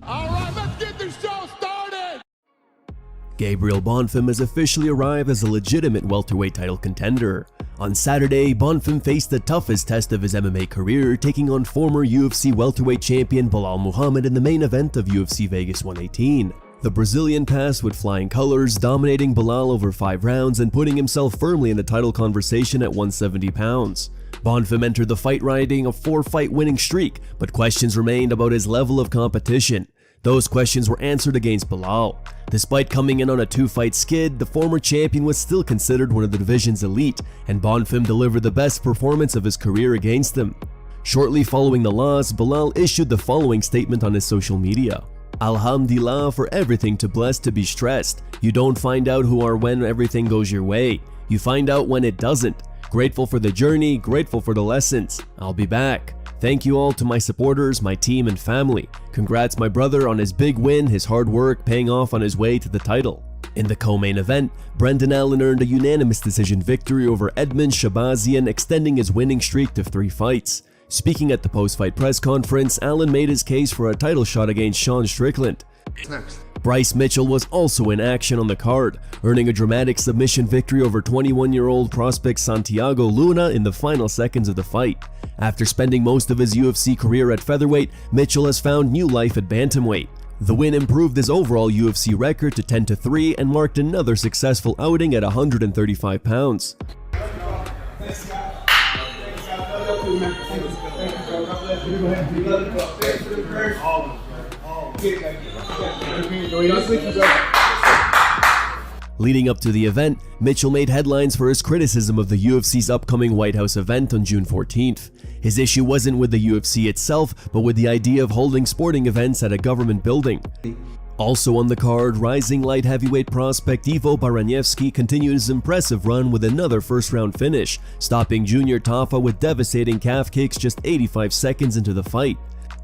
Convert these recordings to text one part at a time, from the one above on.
All right, let's get this show started! Gabriel Bonfim has officially arrived as a legitimate welterweight title contender. On Saturday, Bonfim faced the toughest test of his MMA career, taking on former UFC welterweight champion Belal Muhammad in the main event of UFC Vegas 118. The Brazilian passed with flying colors, dominating Belal over 5 rounds and putting himself firmly in the title conversation at 170 pounds. Bonfim entered the fight riding a 4-fight winning streak, but questions remained about his level of competition. Those questions were answered against Belal. Despite coming in on a 2-fight skid, the former champion was still considered one of the division's elite, and Bonfim delivered the best performance of his career against him. Shortly following the loss, Belal issued the following statement on his social media. "Alhamdulillah for everything, too blessed to be stressed. You don't find out who or when everything goes your way. You find out when it doesn't. Grateful for the journey, grateful for the lessons. I'll be back. Thank you all to my supporters, my team and family. Congrats my brother on his big win, his hard work paying off on his way to the title." In the co-main event, Brendan Allen earned a unanimous decision victory over Edmund Shabazian, extending his winning streak to 3 fights. Speaking at the post-fight press conference, Allen made his case for a title shot against Sean Strickland. Next. Bryce Mitchell was also in action on the card, earning a dramatic submission victory over 21-year-old prospect Santiago Luna in the final seconds of the fight. After spending most of his UFC career at featherweight, Mitchell has found new life at bantamweight. The win improved his overall UFC record to 10-3 and marked another successful outing at 135 pounds. Leading up to the event, Mitchell made headlines for his criticism of the UFC's upcoming White House event on June 14th. His issue wasn't with the UFC itself, but with the idea of holding sporting events at a government building. Also on the card, rising light heavyweight prospect Iwo Baraniewski continued his impressive run with another first-round finish, stopping Junior Tafa with devastating calf kicks just 85 seconds into the fight.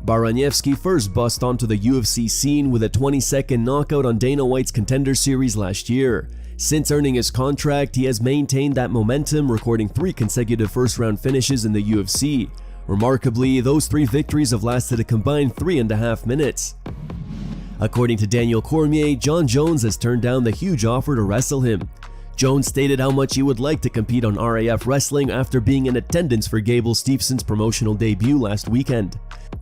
Baraniewski first bust onto the UFC scene with a 20-second knockout on Dana White's Contender Series last year. Since earning his contract, he has maintained that momentum, recording 3 consecutive first-round finishes in the UFC. Remarkably, those 3 victories have lasted a combined 3.5 minutes. According to Daniel Cormier, Jon Jones has turned down the huge offer to wrestle him. Jones stated how much he would like to compete on RAF Wrestling after being in attendance for Gable Stephenson's promotional debut last weekend.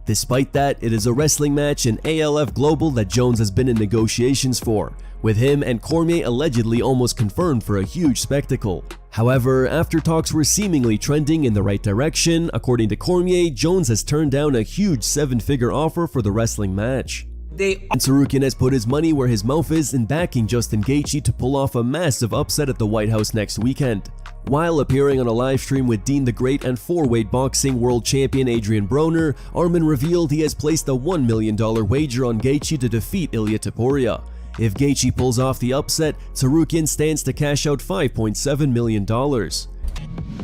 Despite that, it is a wrestling match in ALF Global that Jones has been in negotiations for, with him and Cormier allegedly almost confirmed for a huge spectacle. However, after talks were seemingly trending in the right direction, according to Cormier, Jones has turned down a huge 7-figure offer for the wrestling match. Tsarukyan has put his money where his mouth is in backing Justin Gaethje to pull off a massive upset at the White House next weekend. While appearing on a live stream with Dean the Great and 4-weight boxing world champion Adrian Broner, Arman revealed he has placed a $1 million wager on Gaethje to defeat Ilia Topuria. If Gaethje pulls off the upset, Tsarukyan stands to cash out $5.7 million.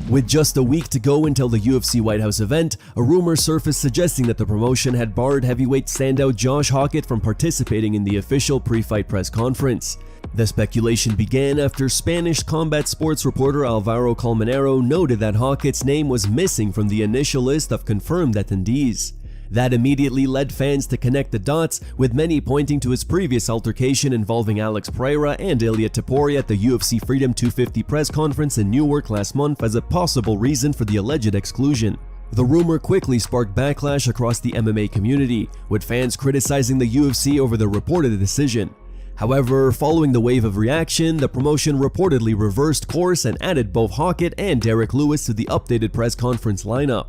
With just a week to go until the UFC White House event, a rumor surfaced suggesting that the promotion had barred heavyweight standout Josh Hokit from participating in the official pre-fight press conference. The speculation began after Spanish combat sports reporter Alvaro Colmenero noted that Hokit's name was missing from the initial list of confirmed attendees. That immediately led fans to connect the dots, with many pointing to his previous altercation involving Alex Pereira and Ilia Topuria at the UFC Freedom 250 press conference in Newark last month as a possible reason for the alleged exclusion. The rumor quickly sparked backlash across the MMA community, with fans criticizing the UFC over the reported decision. However, following the wave of reaction, the promotion reportedly reversed course and added both Hokit and Derek Lewis to the updated press conference lineup.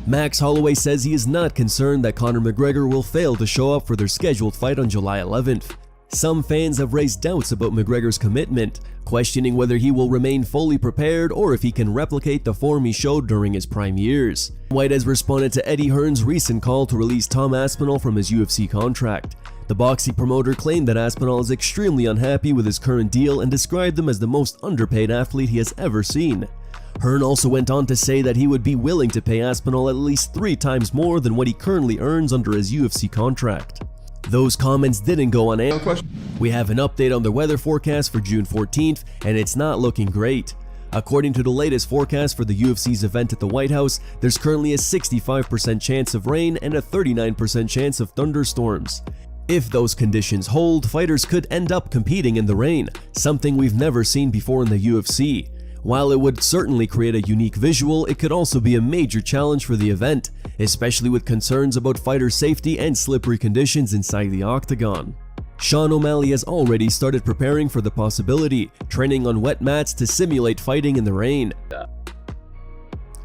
Max Holloway says he is not concerned that Conor McGregor will fail to show up for their scheduled fight on July 11th. Some fans have raised doubts about McGregor's commitment, questioning whether he will remain fully prepared or if he can replicate the form he showed during his prime years. White has responded to Eddie Hearn's recent call to release Tom Aspinall from his UFC contract. The boxing promoter claimed that Aspinall is extremely unhappy with his current deal and described him as the most underpaid athlete he has ever seen. Hearn also went on to say that he would be willing to pay Aspinall at least 3 times more than what he currently earns under his UFC contract. Those comments didn't go unanswered. We have an update on the weather forecast for June 14th, and it's not looking great. According to the latest forecast for the UFC's event at the White House, there's currently a 65% chance of rain and a 39% chance of thunderstorms. If those conditions hold, fighters could end up competing in the rain, something we've never seen before in the UFC. While it would certainly create a unique visual, it could also be a major challenge for the event, especially with concerns about fighter safety and slippery conditions inside the octagon. Sean O'Malley has already started preparing for the possibility, training on wet mats to simulate fighting in the rain.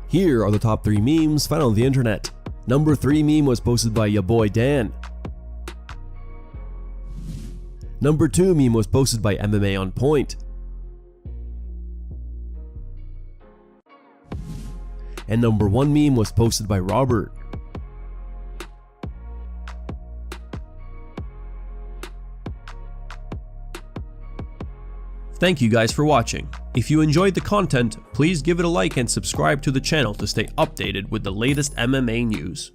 Here are the top 3 memes found on the internet. Number 3 meme was posted by ya boy Dan. Number 2 meme was posted by MMA On Point. And number 1 meme was posted by Robert. Thank you guys for watching. If you enjoyed the content, please give it a like and subscribe to the channel to stay updated with the latest MMA news.